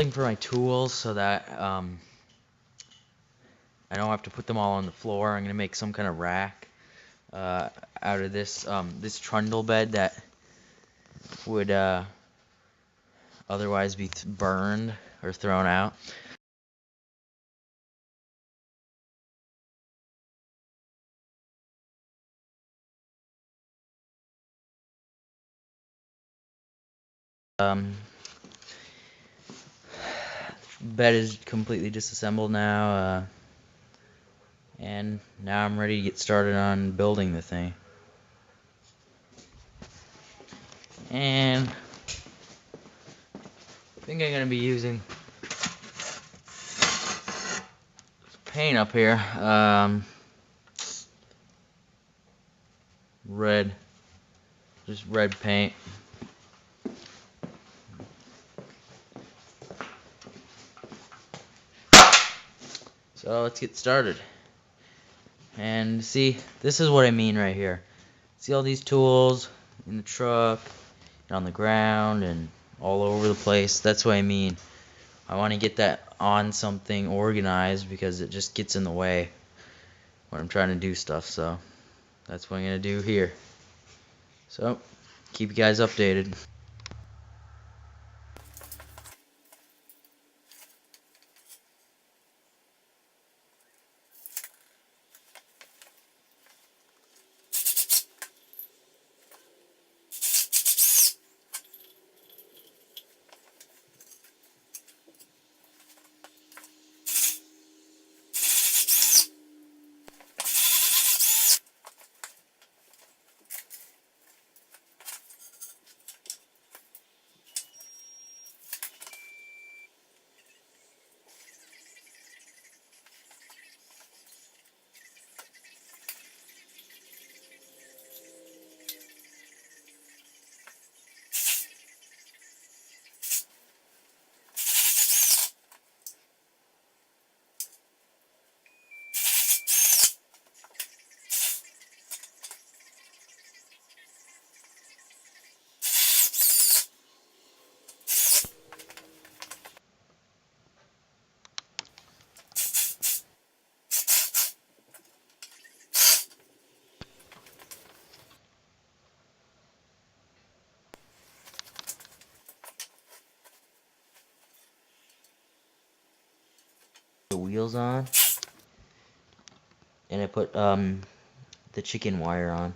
looking for my tools so that I don't have to put them all on the floor. I'm gonna make some kind of rack out of this trundle bed that would otherwise be burned or thrown out. Bed is completely disassembled now, and now I'm ready to get started on building the thing. And I think I'm gonna be using paint up here, red, just red paint. So let's get started. And see, this is what I mean right here. See all these tools in the truck and on the ground and all over the place? That's what I mean. I want to get that on something organized because it just gets in the way when I'm trying to do stuff. So that's what I'm going to do here. So keep you guys updated. The wheels on, and I put the chicken wire on.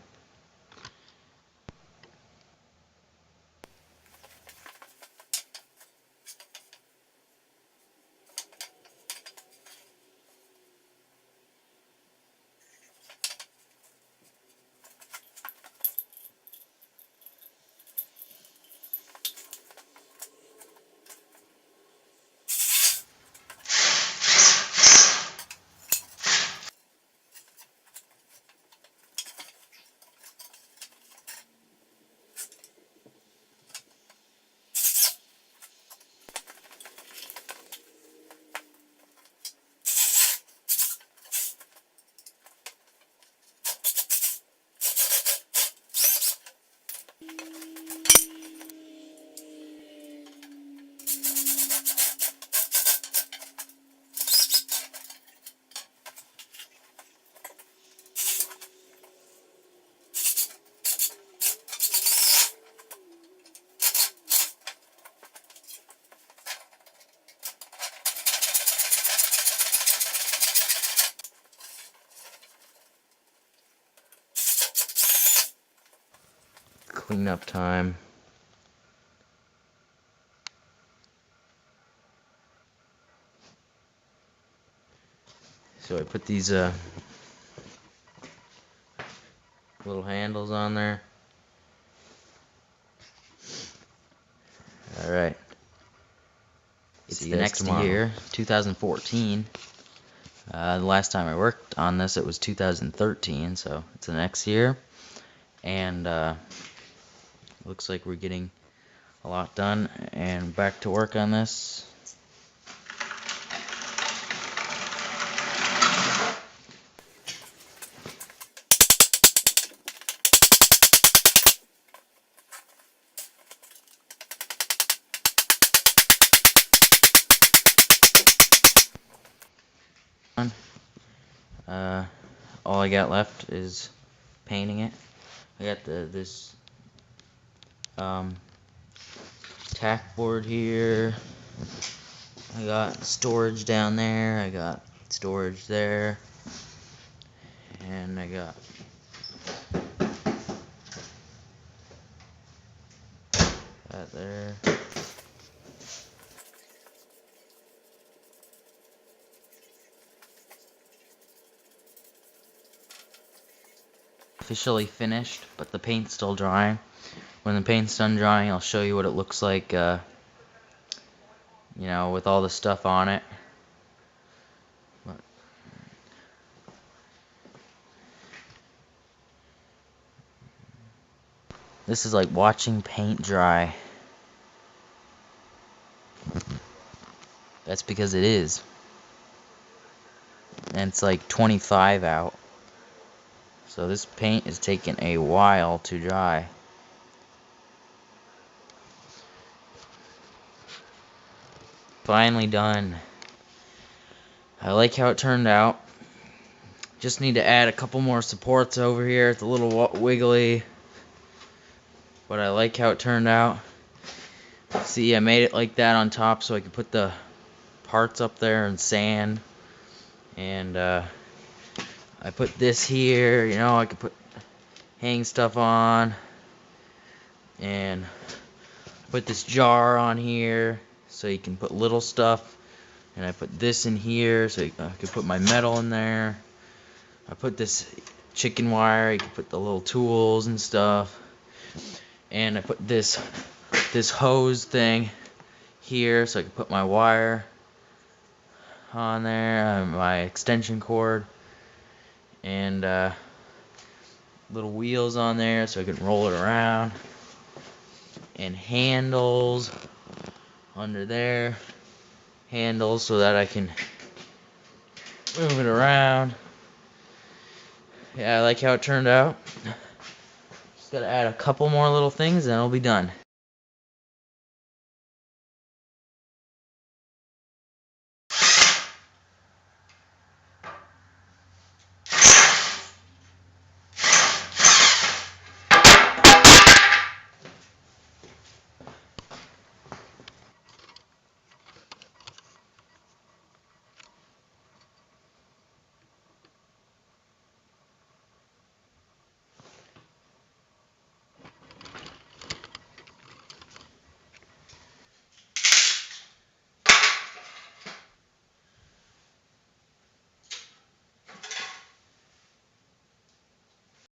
Cleanup time. So I put these little handles on there. Alright. It's the next year, 2014. The last time I worked on this, it was 2013, so it's the next year. And looks like we're getting a lot done and back to work on this. All I got left is painting it. I got this tack board here. I got storage down there. I got storage there. And I got that there. Officially finished, but the paint's still drying. When the paint's done drying, I'll show you what it looks like, you know, with all the stuff on it. But this is like watching paint dry. That's because it is. And it's like 25 out. So this paint is taking a while to dry. Finally done. I like how it turned out. Just need to add a couple more supports over here. It's a little wiggly, but I like how it turned out. See, I made it like that on top so I could put the parts up there and sand. And I put this here, you know, I could hang stuff on. And put this jar on here so you can put little stuff. And I put this in here so I could put my metal in there. I put this chicken wire, you can put the little tools and stuff. And I put this hose thing here so I can put my wire on there, my extension cord, and little wheels on there so I can roll it around, and handles under there, handles so that I can move it around. Yeah, I like how it turned out. Just gotta add a couple more little things and it'll be done.